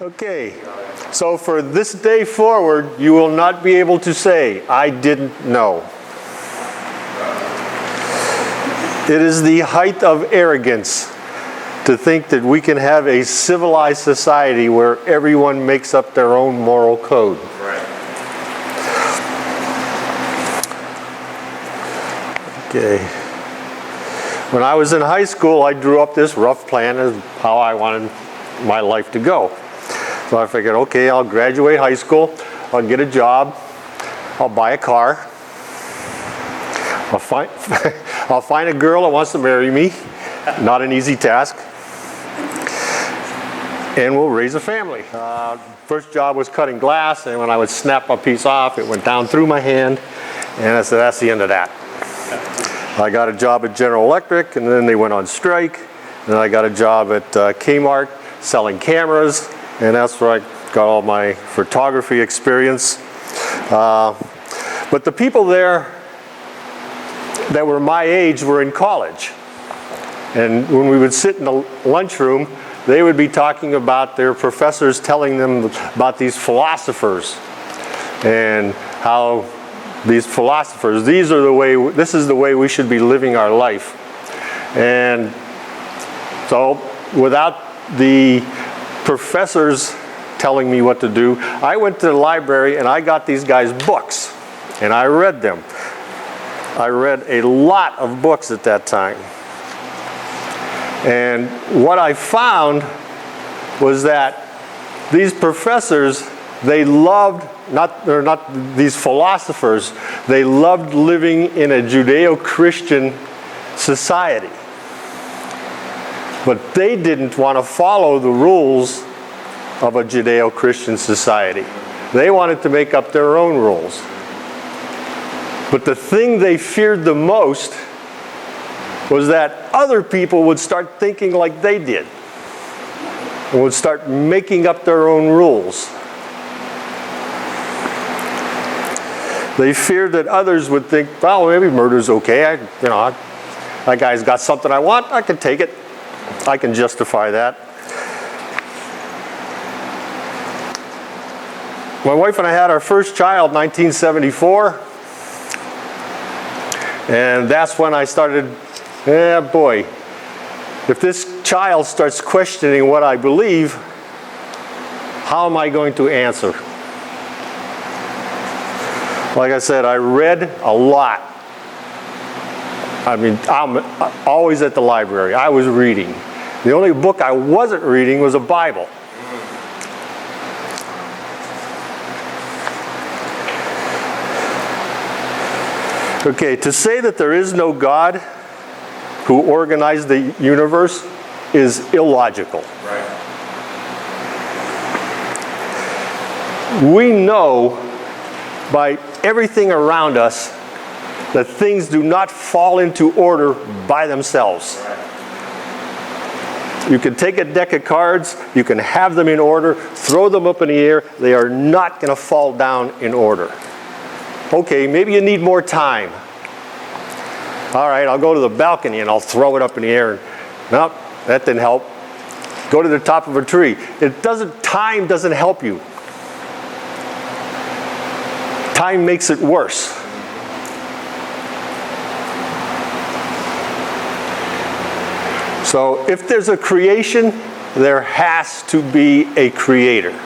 Okay, so for this day forward, you will not be able to say, I didn't know. It is the height of arrogance to think that we can have a civilized society where everyone makes up their own moral code. Right. Okay. When I was in high school, I drew up this rough plan of how I wanted my life to go. So I figured, okay, I'll graduate high school, I'll get a job, I'll buy a car, I'll find a girl that wants to marry me, not an easy task, and we'll raise a family. First job was cutting glass, and when I would snap a piece off, it went down through my hand, and I said, that's the end of that. I got a job at General Electric, and then they went on strike, and then I got a job at Kmart selling cameras, and that's where I got all my photography experience. But the people there that were my age were in college. And when we would sit in the lunchroom, they would be talking about their professors telling them about these philosophers and how these philosophers, this is the way we should be living our life. And so without the professors telling me what to do, I went to the library and I got these guys' books and I read them. I read a lot of books at that time. And what I found was that these professors, they loved, not these philosophers, they loved living in a Judeo-Christian society. But they didn't want to follow the rules of a Judeo-Christian society. They wanted to make up their own rules. But the thing they feared the most was that other people would start thinking like they did and would start making up their own rules. They feared that others would think, well, maybe murder's okay. That guy's got something I want, I can take it. I can justify that. My wife and I had our first child in 1974. And that's when I started, boy, if this child starts questioning what I believe, how am I going to answer? Like I said, I read a lot. I mean, I'm always at the library. I was reading. The only book I wasn't reading was a Bible. Okay, to say that there is no God who organized the universe is illogical. Right. We know by everything around us that things do not fall into order by themselves. You can take a deck of cards, you can have them in order, throw them up in the air, they are not going to fall down in order. Okay, maybe you need more time. All right, I'll go to the balcony and I'll throw it up in the air. Nope, that didn't help. Go to the top of a tree. Time doesn't help you. Time makes it worse. So if there's a creation, there has to be a creator.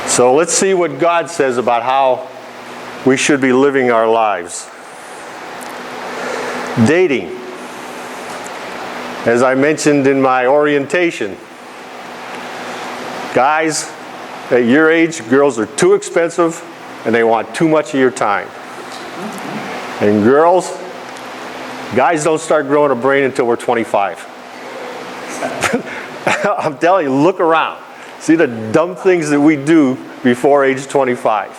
So let's see what God says about how we should be living our lives. Dating. As I mentioned in my orientation, guys, at your age, girls are too expensive and they want too much of your time. And girls, guys don't start growing a brain until we're 25. I'm telling you, look around. See the dumb things that we do before age 25.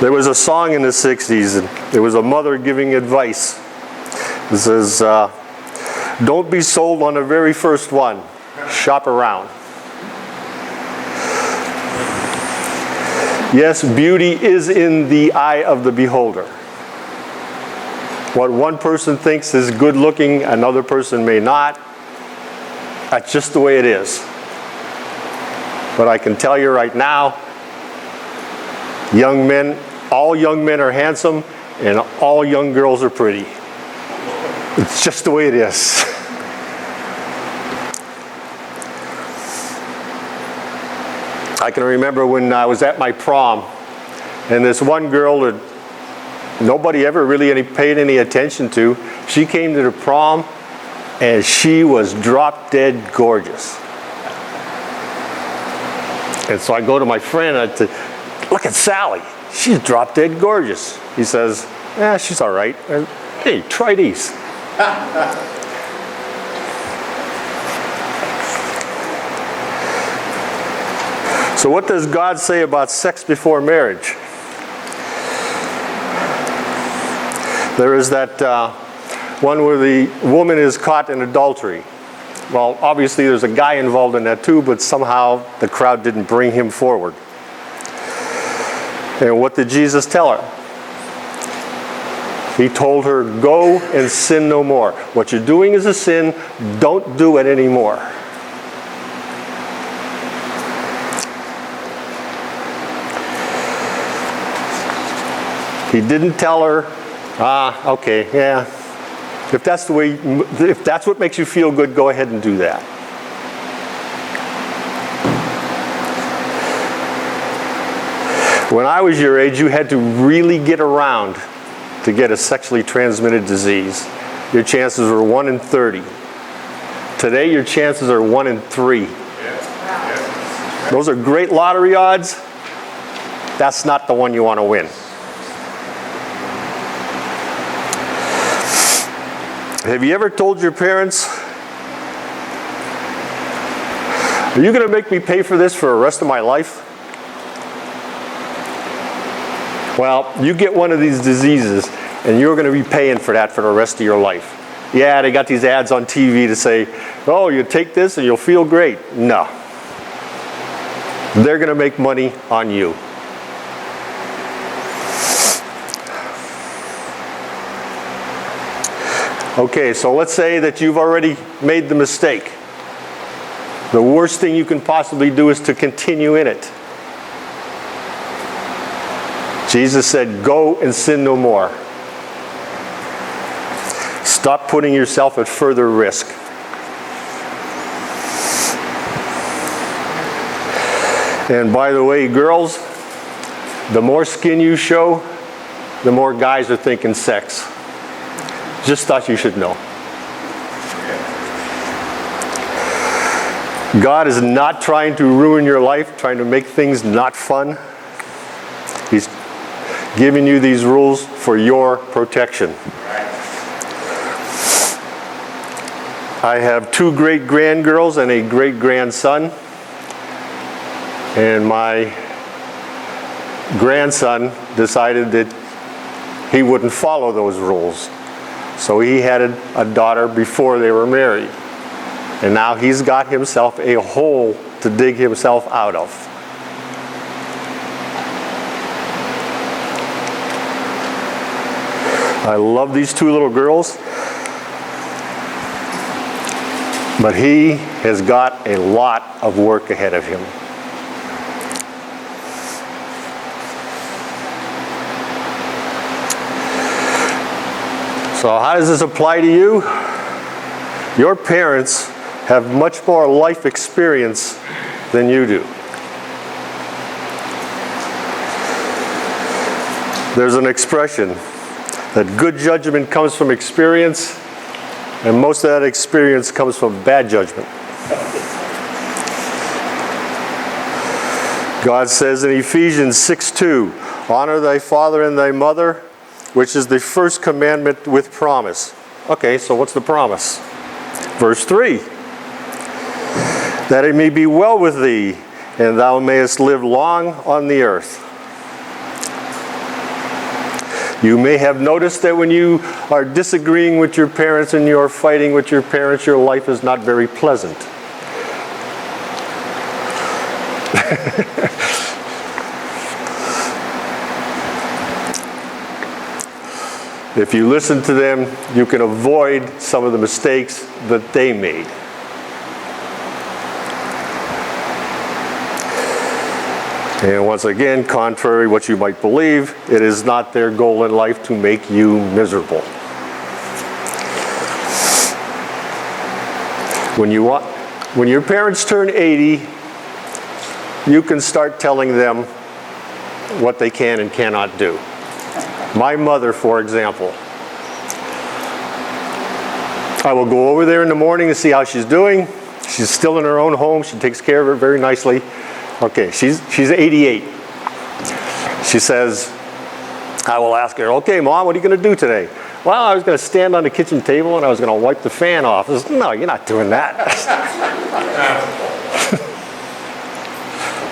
There was a song in the 60s, and there was a mother giving advice. It says, don't be sold on the very first one. Shop around. Yes, beauty is in the eye of the beholder. What one person thinks is good looking, another person may not. That's just the way it is. But I can tell you right now, young men, all young men are handsome, and all young girls are pretty. It's just the way it is. I can remember when I was at my prom, and this one girl that nobody ever really paid any attention to, she came to the prom, and she was drop dead gorgeous. And so I go to my friend and I say, look at Sally, she's drop dead gorgeous. He says, yeah, she's all right. Hey, try these. So what does God say about sex before marriage? There is that one where the woman is caught in adultery. Well, obviously there's a guy involved in that too, but somehow the crowd didn't bring him forward. And what did Jesus tell her? He told her, go and sin no more. What you're doing is a sin, don't do it anymore. He didn't tell her, okay, yeah. If that's what makes you feel good, go ahead and do that. When I was your age, you had to really get around to get a sexually transmitted disease. Your chances were 1 in 30. Today, your chances are 1 in 3. Those are great lottery odds. That's not the one you want to win. Have you ever told your parents, are you going to make me pay for this for the rest of my life? Well, you get one of these diseases and you're going to be paying for that for the rest of your life. Yeah, they got these ads on TV to say, oh, you take this and you'll feel great. No. They're going to make money on you. Okay, so let's say that you've already made the mistake. The worst thing you can possibly do is to continue in it. Jesus said, go and sin no more. Stop putting yourself at further risk. And by the way, girls, the more skin you show, the more guys are thinking sex. Just thought you should know. God is not trying to ruin your life, trying to make things not fun. He's giving you these rules for your protection. I have 2 great-grandgirls and a great-grandson. And my grandson decided that he wouldn't follow those rules. So he had a daughter before they were married. And now he's got himself a hole to dig himself out of. I love these 2 little girls. But he has got a lot of work ahead of him. So how does this apply to you? Your parents have much more life experience than you do. There's an expression that good judgment comes from experience, and most of that experience comes from bad judgment. God says in Ephesians 6:2, honor thy father and thy mother, which is the first commandment with promise. Okay, so what's the promise? Verse 3, that it may be well with thee, and thou mayest live long on the earth. You may have noticed that when you are disagreeing with your parents and you're fighting with your parents, your life is not very pleasant. If you listen to them, you can avoid some of the mistakes that they made. And once again, contrary to what you might believe, it is not their goal in life to make you miserable. When your parents turn 80, you can start telling them what they can and cannot do. My mother, for example, I will go over there in the morning to see how she's doing. She's still in her own home. She takes care of her very nicely. Okay, she's 88. She says, I will ask her, okay, Mom, what are you going to do today? Well, I was going to stand on the kitchen table and I was going to wipe the fan off. I said, no, you're not doing that.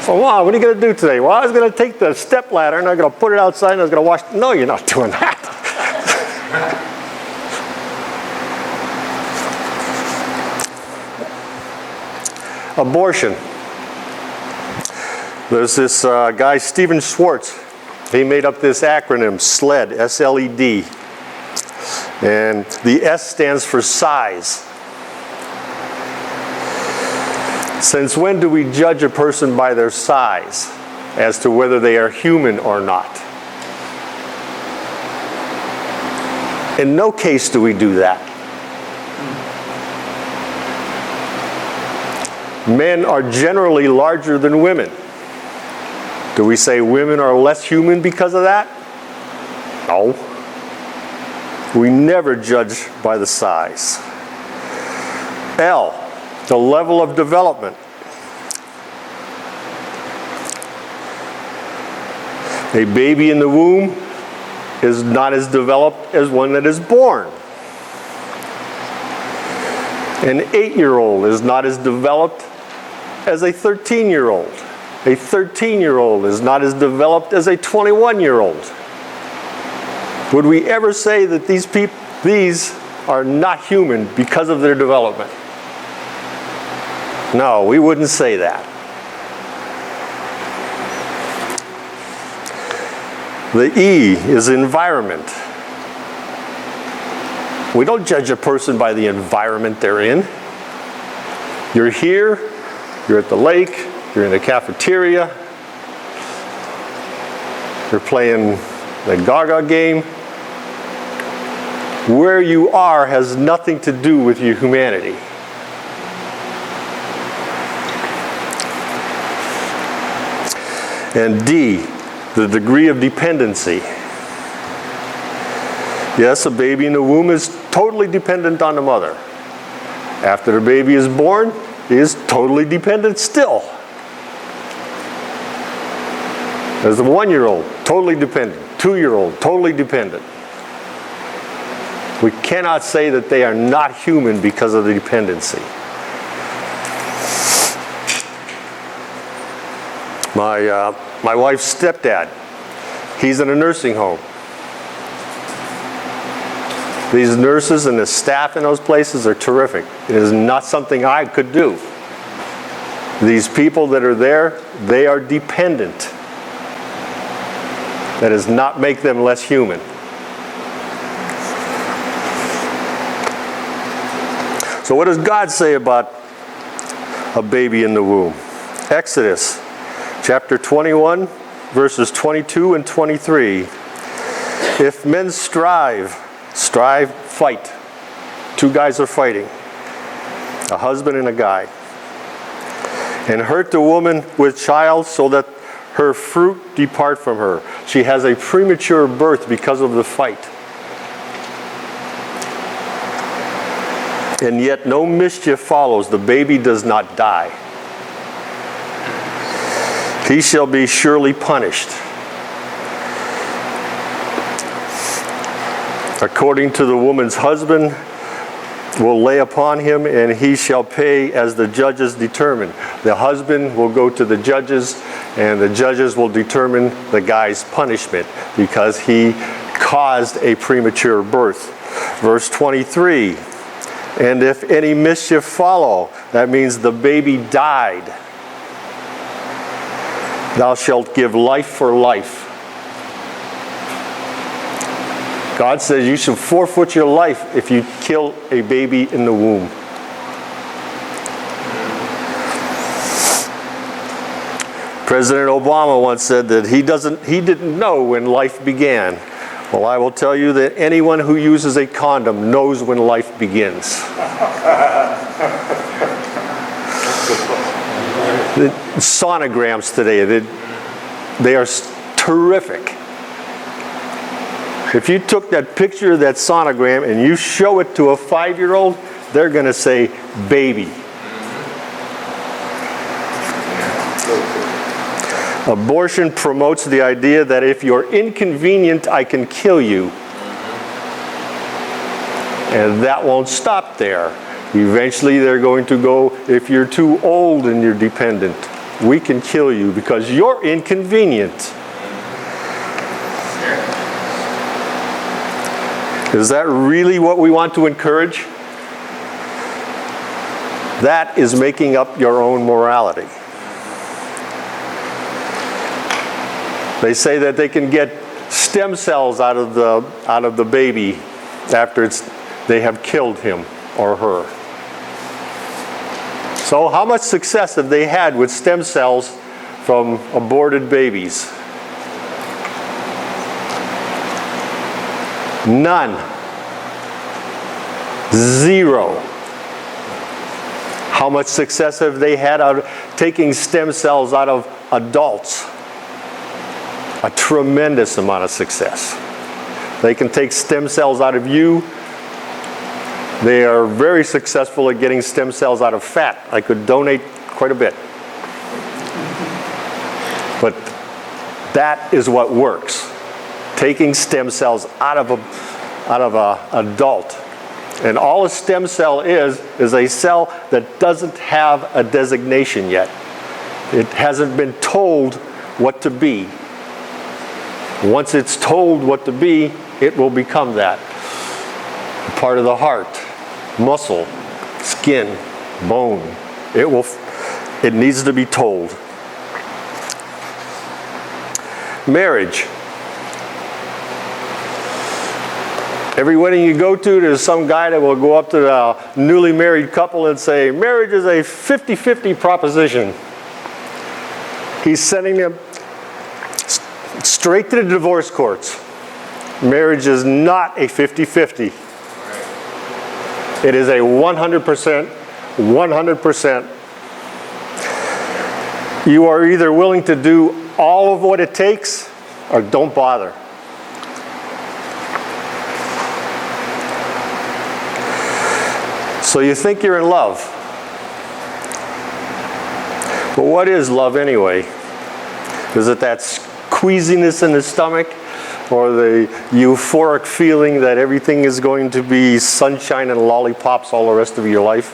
So, Mom, what are you going to do today? Well, I was going to take the step ladder and I was going to put it outside and I was going to wash. No, you're not doing that. Abortion. There's this guy, Stephen Schwartz. He made up this acronym, SLED, S-L-E-D. And the S stands for size. Since when do we judge a person by their size as to whether they are human or not? In no case do we do that. Men are generally larger than women. Do we say women are less human because of that? No. We never judge by the size. L, the level of development. A baby in the womb is not as developed as one that is born. An 8-year-old is not as developed as a 13-year-old. A 13-year-old is not as developed as a 21-year-old. Would we ever say that these are not human because of their development? No, we wouldn't say that. The E is environment. We don't judge a person by the environment they're in. You're here, you're at the lake, you're in the cafeteria, you're playing the Gaga game. Where you are has nothing to do with your humanity. And D, the degree of dependency. Yes, a baby in the womb is totally dependent on the mother. After the baby is born, he is totally dependent still. As a 1-year-old, totally dependent. 2-year-old, totally dependent. We cannot say that they are not human because of the dependency. My wife's stepdad, he's in a nursing home. These nurses and the staff in those places are terrific. It is not something I could do. These people that are there, they are dependent. That does not make them less human. So what does God say about a baby in the womb? Exodus chapter 21, verses 22 and 23. If men strive, fight. Two guys are fighting, a husband and a guy. And hurt the woman with child so that her fruit depart from her. She has a premature birth because of the fight. And yet no mischief follows. The baby does not die. He shall be surely punished. According to the woman's husband will lay upon him, and he shall pay as the judges determine. The husband will go to the judges, and the judges will determine the guy's punishment because he caused a premature birth. Verse 23, and if any mischief follow, that means the baby died, thou shalt give life for life. God says you should forfeit your life if you kill a baby in the womb. President Obama once said that he didn't know when life began. Well, I will tell you that anyone who uses a condom knows when life begins. The sonograms today, they are terrific. If you took that picture of that sonogram and you show it to a 5-year-old, they're going to say baby. Abortion promotes the idea that if you're inconvenient, I can kill you. And that won't stop there. Eventually they're going to go, if you're too old and you're dependent, we can kill you because you're inconvenient. Is that really what we want to encourage? That is making up your own morality. They say that they can get stem cells out of the baby after they have killed him or her. So how much success have they had with stem cells from aborted babies? None. Zero. How much success have they had out of taking stem cells out of adults? A tremendous amount of success. They can take stem cells out of you. They are very successful at getting stem cells out of fat. I could donate quite a bit. But that is what works. Taking stem cells out of an adult. And all a stem cell is a cell that doesn't have a designation yet. It hasn't been told what to be. Once it's told what to be, it will become that. Part of the heart, muscle, skin, bone. It needs to be told. Marriage. Every wedding you go to, there's some guy that will go up to the newly married couple and say, marriage is a 50-50 proposition. He's sending them straight to the divorce courts. Marriage is not a 50-50. It is a 100%. You are either willing to do all of what it takes or don't bother. So you think you're in love. But what is love anyway? Is it that queasiness in the stomach, or the euphoric feeling that everything is going to be sunshine and lollipops all the rest of your life?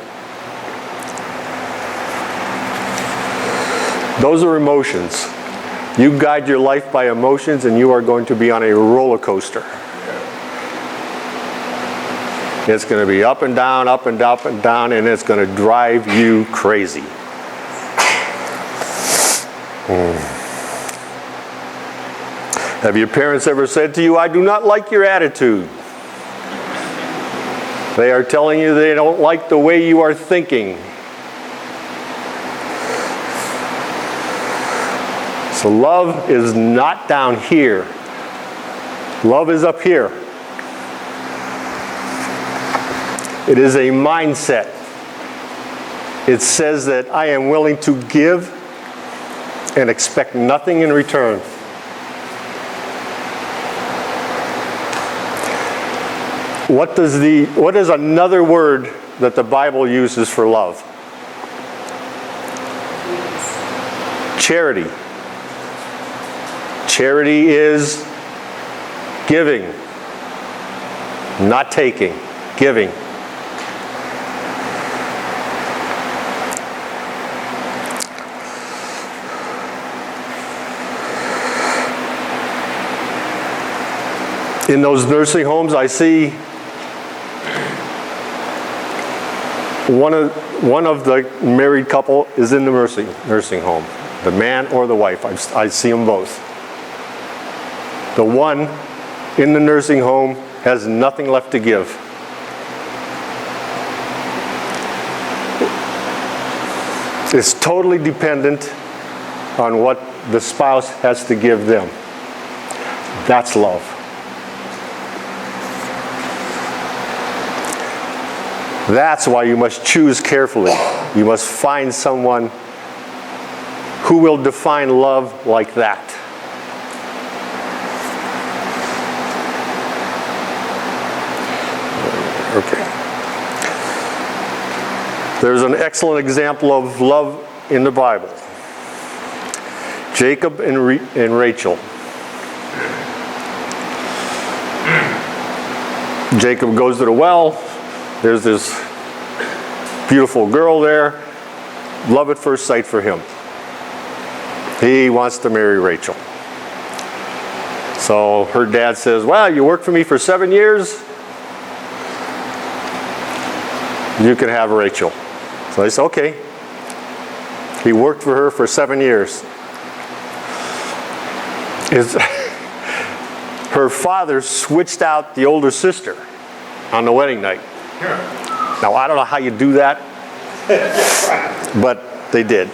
Those are emotions. You guide your life by emotions and you are going to be on a roller coaster. It's going to be up and down, up and up and down, and it's going to drive you crazy. Have your parents ever said to you, I do not like your attitude? They are telling you they don't like the way you are thinking. So love is not down here. Love is up here. It is a mindset. It says that I am willing to give and expect nothing in return. What is another word that the Bible uses for love? Charity. Charity is giving, not taking, giving. In those nursing homes, I see one of the married couple is in the nursing home, the man or the wife. I see them both. The one in the nursing home has nothing left to give. It's totally dependent on what the spouse has to give them. That's love. That's why you must choose carefully. You must find someone who will define love like that. Okay. There's an excellent example of love in the Bible. Jacob and Rachel. Jacob goes to the well. There's this beautiful girl there. Love at first sight for him. He wants to marry Rachel. So her dad says, well, you worked for me for 7 years. You can have Rachel. So he said, okay. He worked for her for 7 years. Her father switched out the older sister on the wedding night. Now, I don't know how you do that, but they did.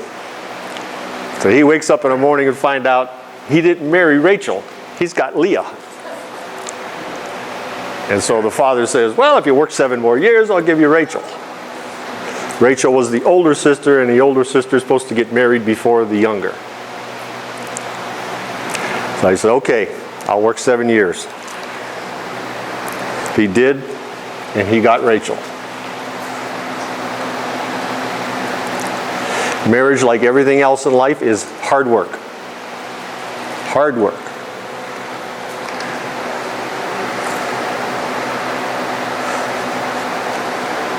So he wakes up in the morning and finds out he didn't marry Rachel. He's got Leah. And so the father says, well, if you work 7 more years, I'll give you Rachel. Rachel was the older sister, and the older sister is supposed to get married before the younger. So he said, okay, I'll work 7 years. He did, and he got Rachel. Marriage, like everything else in life, is hard work. Hard work.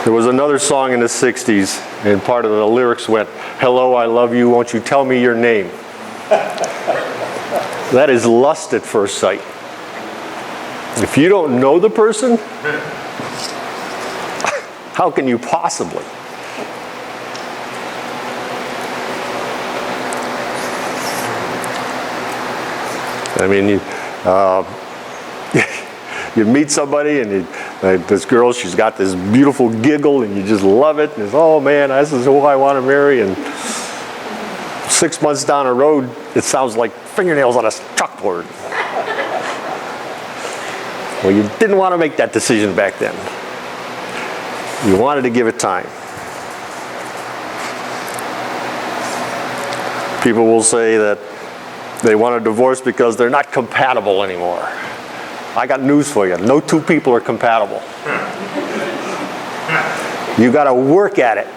There was another song in the 60s, and part of the lyrics went, hello, I love you, won't you tell me your name? That is lust at first sight. If you don't know the person, how can you possibly? I mean, you meet somebody and this girl, she's got this beautiful giggle and you just love it. And it's, oh man, this is who I want to marry. And 6 months down the road, it sounds like fingernails on a chalkboard. Well, you didn't want to make that decision back then. You wanted to give it time. People will say that they want a divorce because they're not compatible anymore. I got news for you. No two people are compatible. You got to work at it.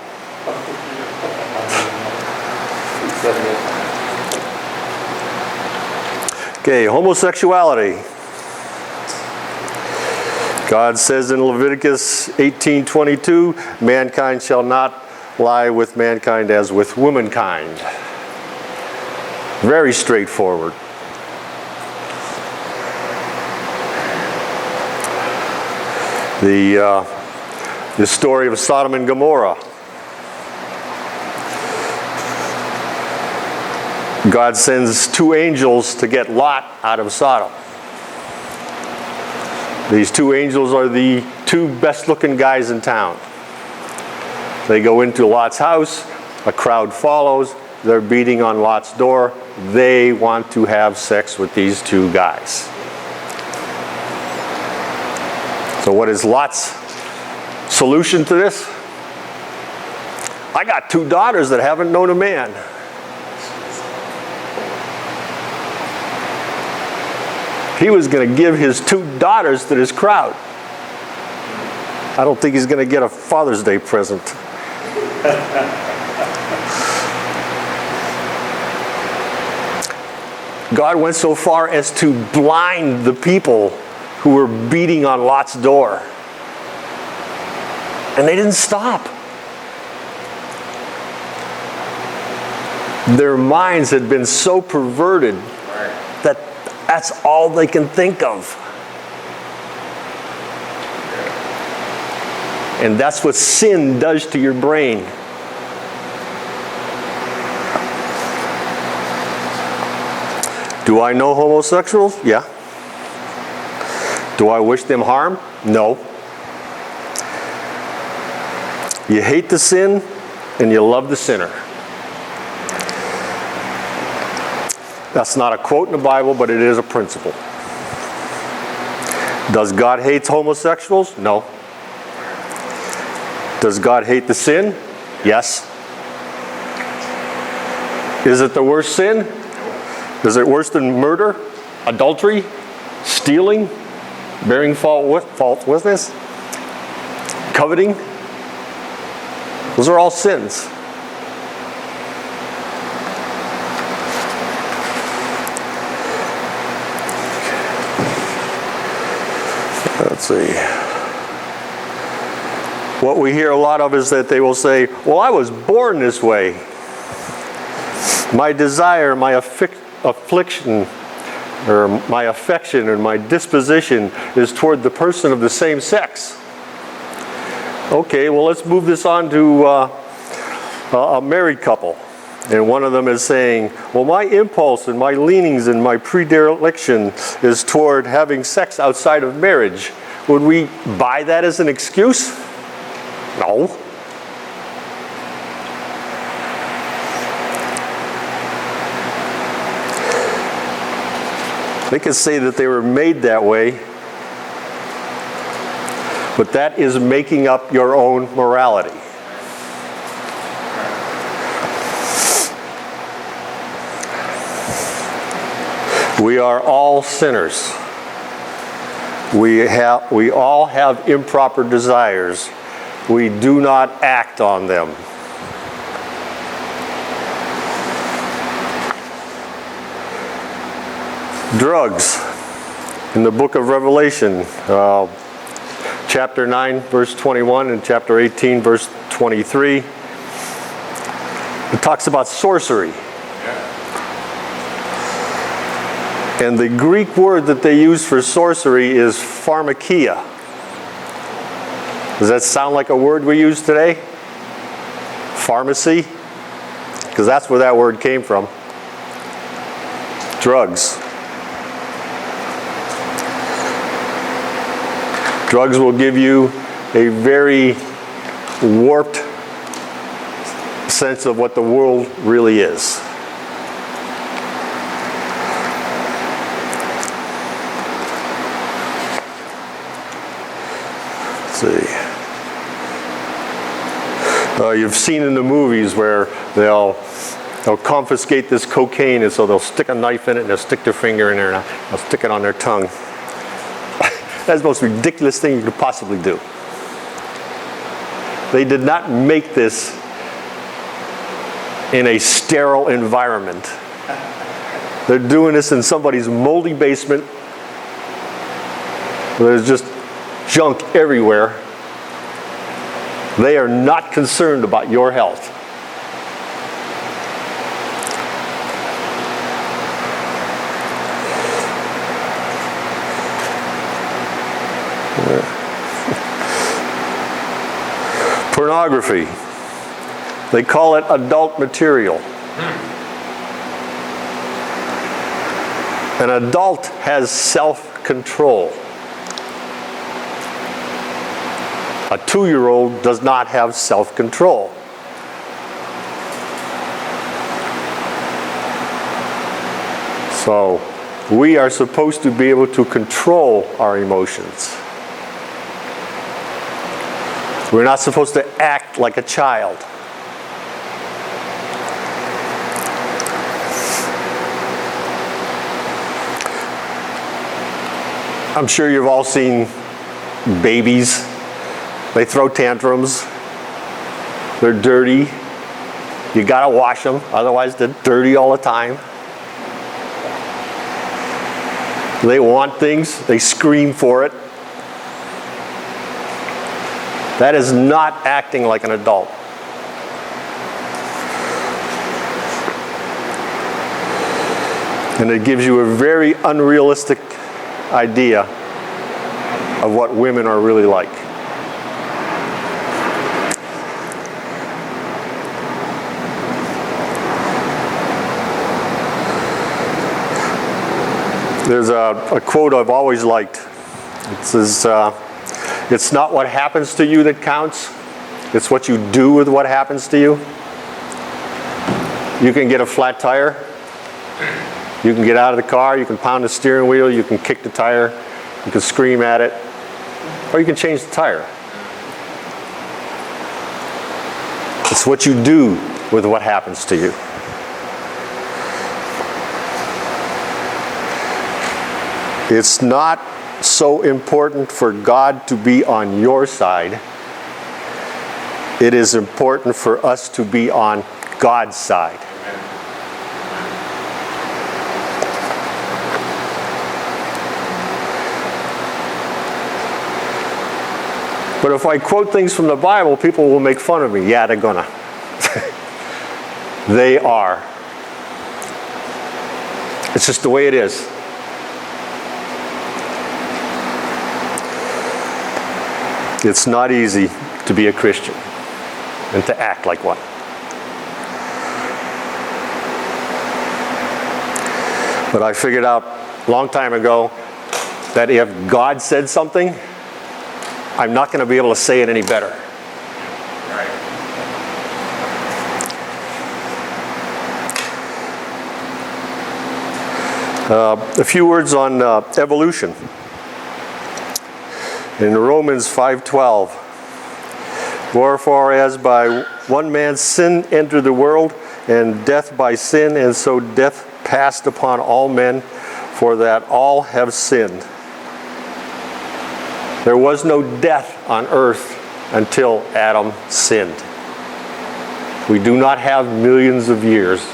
Okay, homosexuality. God says in Leviticus 18:22, mankind shall not lie with mankind as with womankind. Very straightforward. The story of Sodom and Gomorrah. God sends 2 angels to get Lot out of Sodom. These 2 angels are the 2 best-looking guys in town. They go into Lot's house. A crowd follows. They're beating on Lot's door. They want to have sex with these 2 guys. So what is Lot's solution to this? I got 2 daughters that haven't known a man. He was going to give his 2 daughters to this crowd. I don't think he's going to get a Father's Day present. God went so far as to blind the people who were beating on Lot's door. And they didn't stop. Their minds had been so perverted that that's all they can think of. And that's what sin does to your brain. Do I know homosexuals? Yeah. Do I wish them harm? No. You hate the sin and you love the sinner. That's not a quote in the Bible, but it is a principle. Does God hate homosexuals? No. Does God hate the sin? Yes. Is it the worst sin? Is it worse than murder, adultery, stealing, bearing false witness, coveting? Those are all sins. Let's see. What we hear a lot of is that they will say, well, I was born this way. My desire, my affliction, or my affection and my disposition is toward the person of the same sex. Okay, well, let's move this on to a married couple. And one of them is saying, well, my impulse and my leanings and my predilection is toward having sex outside of marriage. Would we buy that as an excuse? No. They could say that they were made that way, but that is making up your own morality. We are all sinners. We all have improper desires. We do not act on them. Drugs. In the book of Revelation, chapter 9, verse 21, and chapter 18, verse 23, it talks about sorcery. And the Greek word that they use for sorcery is pharmakia. Does that sound like a word we use today? Pharmacy? Because that's where that word came from. Drugs. Drugs will give you a very warped sense of what the world really is. See. You've seen in the movies where they'll confiscate this cocaine, and so they'll stick a knife in it and they'll stick their finger in there and they'll stick it on their tongue. That's the most ridiculous thing you could possibly do. They did not make this in a sterile environment. They're doing this in somebody's moldy basement. There's just junk everywhere. They are not concerned about your health. Pornography. They call it adult material. An adult has self-control. A 2-year-old does not have self-control. So, we are supposed to be able to control our emotions. We're not supposed to act like a child. I'm sure you've all seen babies. They throw tantrums. They're dirty. You gotta wash them, otherwise they're dirty all the time. They want things, they scream for it. That is not acting like an adult. And it gives you a very unrealistic idea of what women are really like. There's a quote I've always liked. It says, it's not what happens to you that counts. It's what you do with what happens to you. You can get a flat tire. You can get out of the car. You can pound the steering wheel. You can kick the tire. You can scream at it. Or you can change the tire. It's what you do with what happens to you. It's not so important for God to be on your side. It is important for us to be on God's side. But if I quote things from the Bible, people will make fun of me. Yeah, they're gonna. They are. It's just the way it is. It's not easy to be a Christian and to act like one. But I figured out a long time ago that if God said something, I'm not going to be able to say it any better. A few words on evolution. In Romans 5:12, wherefore as by one man's sin entered the world, and death by sin, and so death passed upon all men, for that all have sinned. There was no death on earth until Adam sinned. We do not have millions of years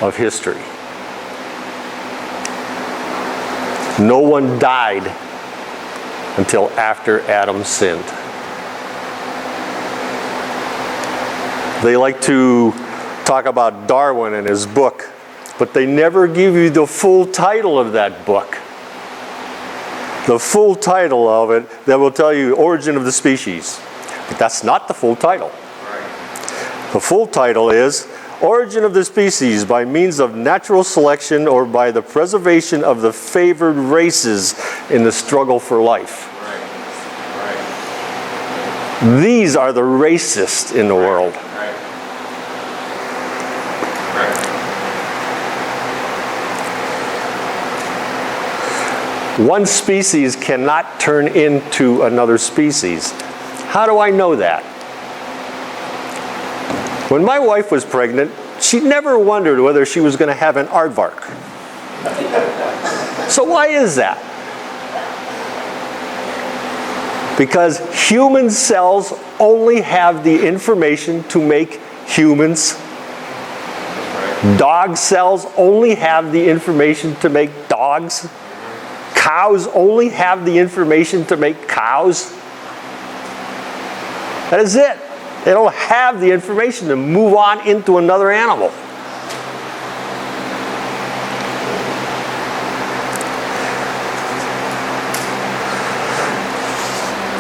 of history. No one died until after Adam sinned. They like to talk about Darwin and his book, but they never give you the full title of that book. The full title of it, that will tell you Origin of the Species. But that's not the full title. The full title is Origin of the Species by means of natural selection or by the preservation of the favored races in the struggle for life. These are the racists in the world. One species cannot turn into another species. How do I know that? When my wife was pregnant, she never wondered whether she was going to have an aardvark. So why is that? Because human cells only have the information to make humans. Dog cells only have the information to make dogs. Cows only have the information to make cows. That is it. They don't have the information to move on into another animal.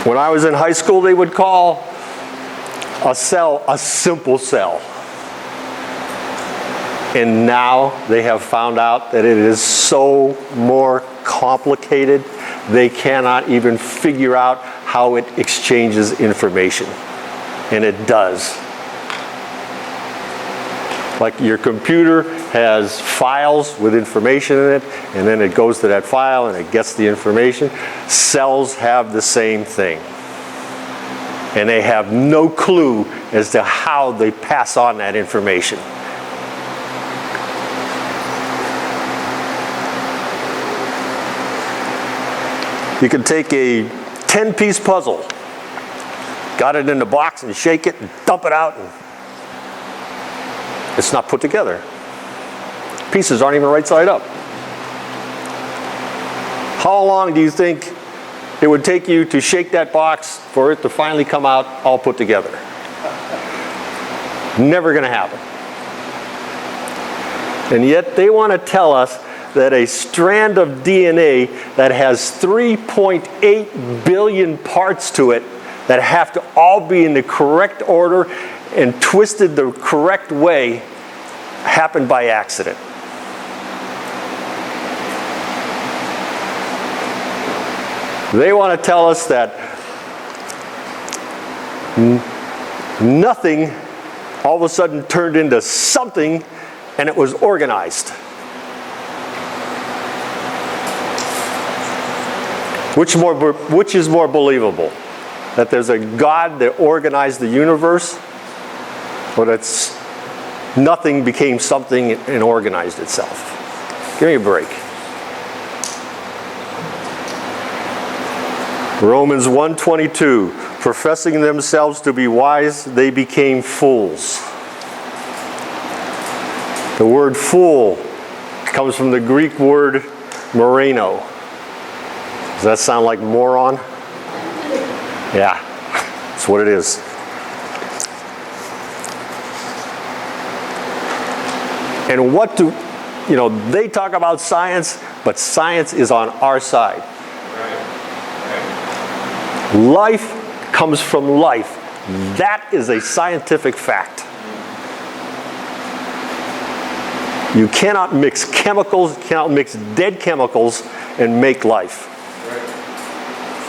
When I was in high school, they would call a cell a simple cell. And now they have found out that it is so more complicated, they cannot even figure out how it exchanges information. And it does. Like your computer has files with information in it, and then it goes to that file and it gets the information. Cells have the same thing. And they have no clue as to how they pass on that information. You can take a 10-piece puzzle, got it in the box and shake it and dump it out, and it's not put together. Pieces aren't even right side up. How long do you think it would take you to shake that box for it to finally come out all put together? Never going to happen. And yet they want to tell us that a strand of DNA that has 3.8 billion parts to it that have to all be in the correct order and twisted the correct way happened by accident. They want to tell us that nothing all of a sudden turned into something and it was organized. Which is more believable? That there's a God that organized the universe, or that nothing became something and organized itself? Give me a break. Romans 1:22, professing themselves to be wise, they became fools. The word fool comes from the Greek word moreno. Does that sound like moron? Yeah, that's what it is. And what do, they talk about science, but science is on our side. Life comes from life. That is a scientific fact. You cannot mix chemicals, you cannot mix dead chemicals and make life.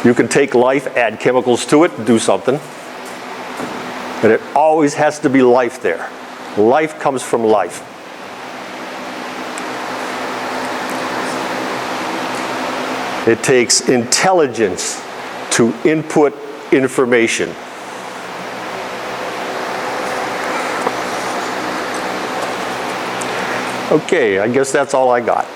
You can take life, add chemicals to it, do something. But it always has to be life there. Life comes from life. It takes intelligence to input information. Okay, I guess that's all I got.